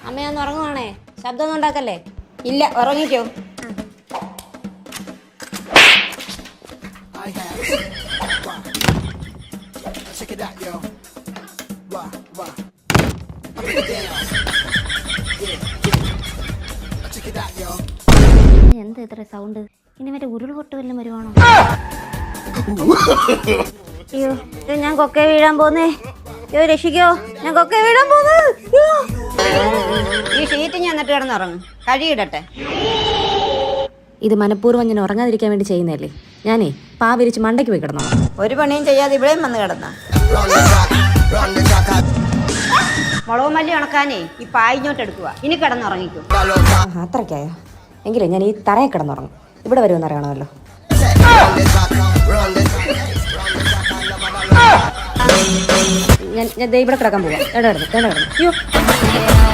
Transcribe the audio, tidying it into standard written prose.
അമ്മയൊന്ന് ഉറങ്ങുവാണേ, ശബ്ദമൊന്നും ഉണ്ടാക്കല്ലേ. ഇല്ല, ഉറങ്ങിക്കോ. എന്താ ഇത്ര സൗണ്ട്? ഇനി മറ്റേ ഉരുൾപൊട്ട് വല്ലതും വരുവാണോ? അയ്യോ, ഞാൻ കൊക്കെ വീഴാൻ പോന്നേ. അയ്യോ രക്ഷിക്കോ, ഞാൻ കൊക്കെ വീഴാൻ പോന്നു. ഈ ഷീറ്റ് ഞാൻ എന്നിട്ട് കിടന്നുറങ്ങും, കഴിയിടട്ടെ. ഇത് മനഃപൂർവ്വം ഞാൻ ഉറങ്ങാതിരിക്കാൻ വേണ്ടി ചെയ്യുന്നതല്ലേ. ഞാനേ പാ വിരിച്ച് മണ്ടയ്ക്ക് പോയി കിടന്നോ. ഒരു പണിയും ചെയ്യാതെ ഇവിടെയും വന്ന് കിടന്ന. മുളക് മല്ലി ഉണക്കാനേ ഈ പായിഞ്ഞോട്ട് എടുക്കുക. ഇനി കിടന്നുറങ്ങിക്കും. അത്രയ്ക്കായോ? എങ്കിലും ഞാൻ ഈ തറയെ കിടന്നുറങ്ങും. ഇവിടെ വരുമെന്ന് അറിയണമല്ലോ. ഞാൻ ഇവിടെ കിടക്കാൻ പോവാം. എവിടെ കിടന്നു? അയ്യോ.